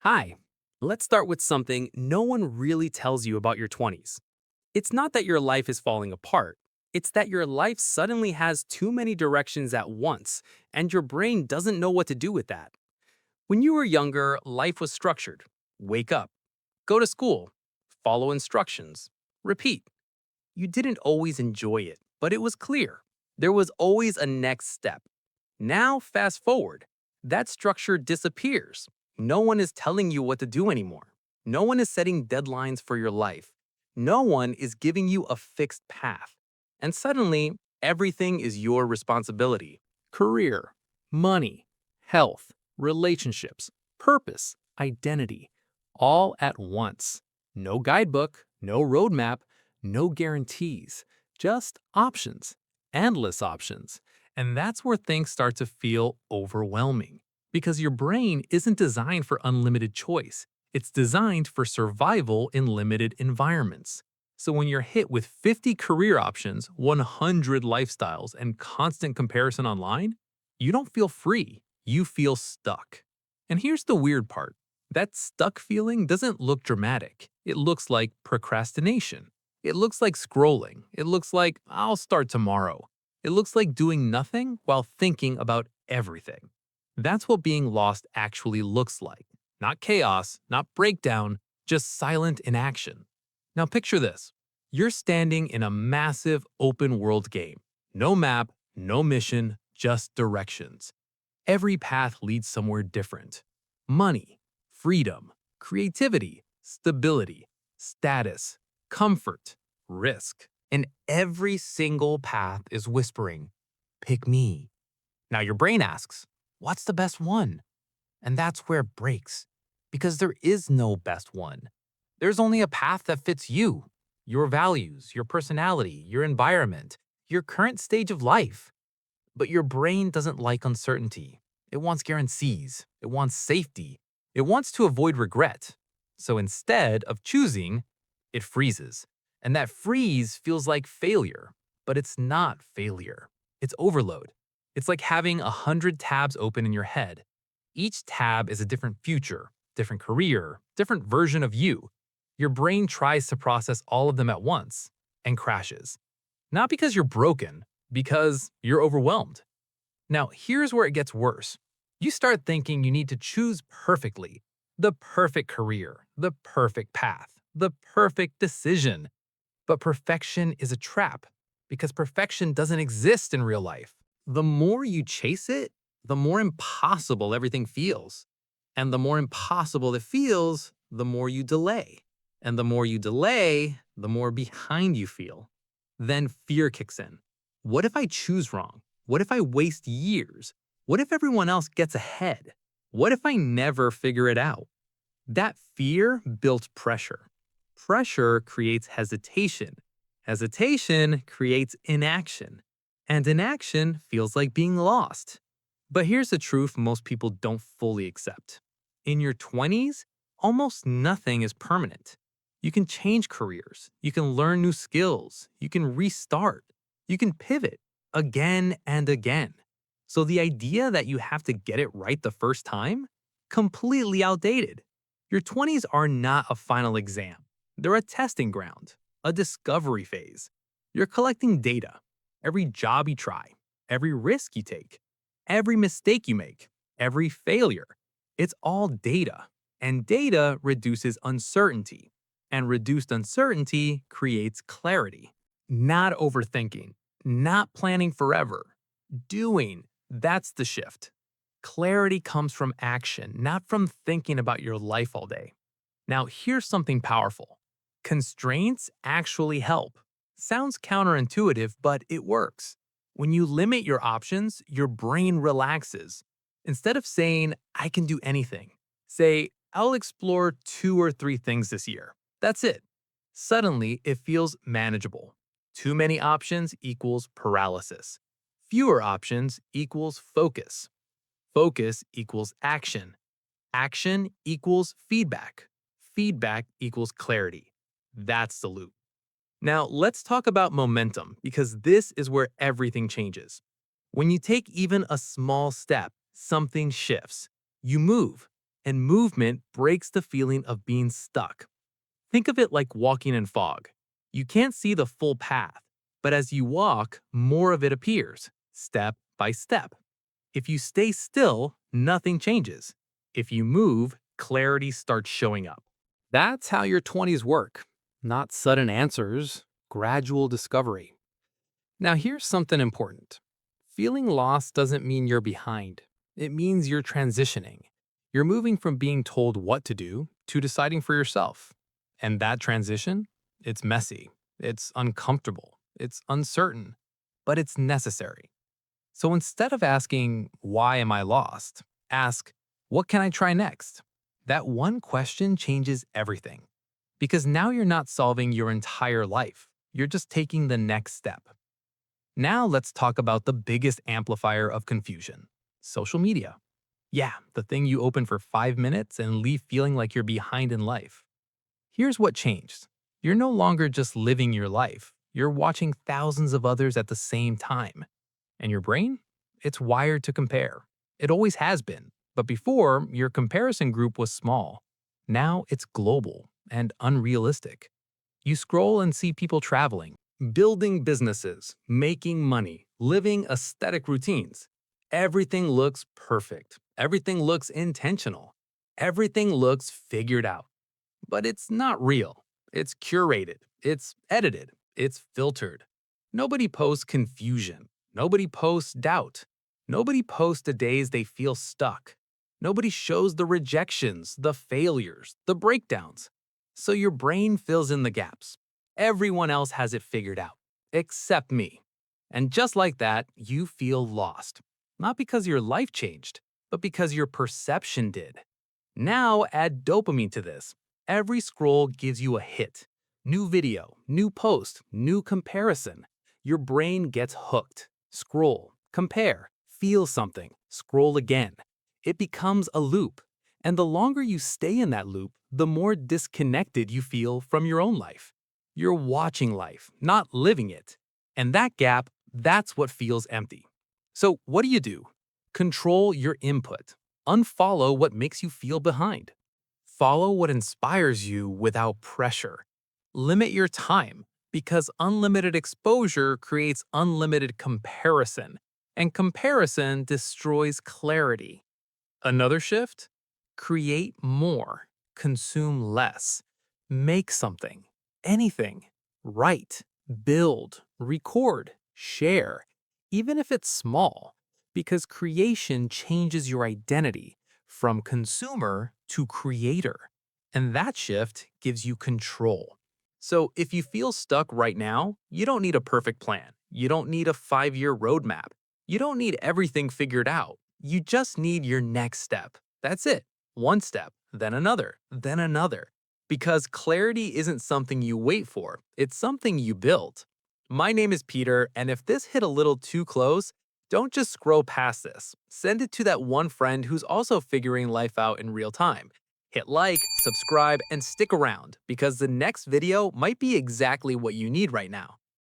Hi. Let's start with something no one really tells you about your 20s. It's not that your life is falling apart, it's that your life suddenly has too many directions at once, and your brain doesn't know what to do with that. When you were younger, life was structured: wake up, go to school, follow instructions, repeat. You didn't always enjoy it, but it was clear. There was always a next step. Now, fast forward, that structure disappears. No one is telling you what to do anymore. No one is setting deadlines for your life. No one is giving you a fixed path. And suddenly, everything is your responsibility: career, money, health, relationships, purpose, identity, all at once. No guidebook, no roadmap, no guarantees, just options, endless options. And that's where things start to feel overwhelming. Because your brain isn't designed for unlimited choice, it's designed for survival in limited environments. So when you're hit with 50 career options, 100 lifestyles, and constant comparison online, you don't feel free, you feel stuck. And here's the weird part: that stuck feeling doesn't look dramatic, it looks like procrastination. It looks like scrolling. It looks like, I'll start tomorrow. It looks like doing nothing while thinking about everything. That's what being lost actually looks like. Not chaos, not breakdown, just silent inaction. Now picture this. You're standing in a massive open world game. No map, no mission, just directions. Every path leads somewhere different: money, freedom, creativity, stability, status, comfort, risk. And every single path is whispering, pick me. Now your brain asks, what's the best one? And that's where it breaks. Because there is no best one. There's only a path that fits you, your values, your personality, your environment, your current stage of life. But your brain doesn't like uncertainty. It wants guarantees. It wants safety. It wants to avoid regret. So instead of choosing, it freezes. And that freeze feels like failure. But it's not failure. It's overload. It's like having 100 tabs open in your head. Each tab is a different future, different career, different version of you. Your brain tries to process all of them at once and crashes. Not because you're broken, because you're overwhelmed. Now, here's where it gets worse. You start thinking you need to choose perfectly: the perfect career, the perfect path, the perfect decision. But perfection is a trap because perfection doesn't exist in real life. The more you chase it, the more impossible everything feels. And the more impossible it feels, the more you delay. And the more you delay, the more behind you feel. Then fear kicks in. What if I choose wrong? What if I waste years? What if everyone else gets ahead? What if I never figure it out? That fear built pressure. Pressure creates hesitation. Hesitation creates inaction. And inaction feels like being lost. But here's the truth most people don't fully accept. In your 20s, almost nothing is permanent. You can change careers, you can learn new skills, you can restart, you can pivot again and again. So the idea that you have to get it right the first time? Completely outdated. Your 20s are not a final exam. They're a testing ground, a discovery phase. You're collecting data. Every job you try, every risk you take, every mistake you make, every failure. It's all data. And data reduces uncertainty. And reduced uncertainty creates clarity. Not overthinking, not planning forever. Doing, that's the shift. Clarity comes from action, not from thinking about your life all day. Now, here's something powerful. Constraints actually help. Sounds counterintuitive, but it works. When you limit your options, your brain relaxes. Instead of saying, I can do anything, say, I'll explore 2 or 3 things this year. That's it. Suddenly, it feels manageable. Too many options equals paralysis. Fewer options equals focus. Focus equals action. Action equals feedback. Feedback equals clarity. That's the loop. Now, let's talk about momentum because this is where everything changes. When you take even a small step, something shifts. You move. and movement breaks the feeling of being stuck. Think of it like walking in fog. You can't see the full path, but as you walk, more of it appears, step by step. If you stay still, nothing changes. If you move, clarity starts showing up. That's how your 20s work. Not sudden answers, gradual discovery. Now, here's something important. Feeling lost doesn't mean you're behind. It means you're transitioning. You're moving from being told what to do to deciding for yourself. And that transition, it's messy, it's uncomfortable, it's uncertain, but it's necessary. So instead of asking, why am I lost? Ask, what can I try next? That one question changes everything. Because now you're not solving your entire life. You're just taking the next step. Now let's talk about the biggest amplifier of confusion, social media. Yeah, the thing you open for 5 minutes and leave feeling like you're behind in life. Here's what changed. You're no longer just living your life. You're watching thousands of others at the same time. And your brain? It's wired to compare. It always has been. But before, your comparison group was small. Now it's global and unrealistic. You scroll and see people traveling, building businesses, making money, living aesthetic routines. Everything looks perfect. Everything looks intentional. Everything looks figured out. But it's not real. It's curated. It's edited. It's filtered. Nobody posts confusion. Nobody posts doubt. Nobody posts the days they feel stuck. Nobody shows the rejections, the failures, the breakdowns. So your brain fills in the gaps. Everyone else has it figured out, except me. And just like that, you feel lost. Not because your life changed, but because your perception did. Now add dopamine to this. Every scroll gives you a hit. New video, new post, new comparison. Your brain gets hooked. Scroll, compare, feel something, scroll again. It becomes a loop. And the longer you stay in that loop, the more disconnected you feel from your own life. You're watching life, not living it. And that gap, that's what feels empty. So what do? Control your input. Unfollow what makes you feel behind. Follow what inspires you without pressure. Limit your time, because unlimited exposure creates unlimited comparison, and comparison destroys clarity. Another shift? Create more, consume less. Make something, anything. Write, build, record, share, even if it's small, because creation changes your identity from consumer to creator. And that shift gives you control. So if you feel stuck right now, you don't need a perfect plan. You don't need a 5-year roadmap. You don't need everything figured out. You just need your next step. That's it. One step, then another, then another. Because clarity isn't something you wait for, it's something you build. My name is Peter, and if this hit a little too close, don't just scroll past this. Send it to that one friend who's also figuring life out in real time. Hit like, subscribe, and stick around because the next video might be exactly what you need right now.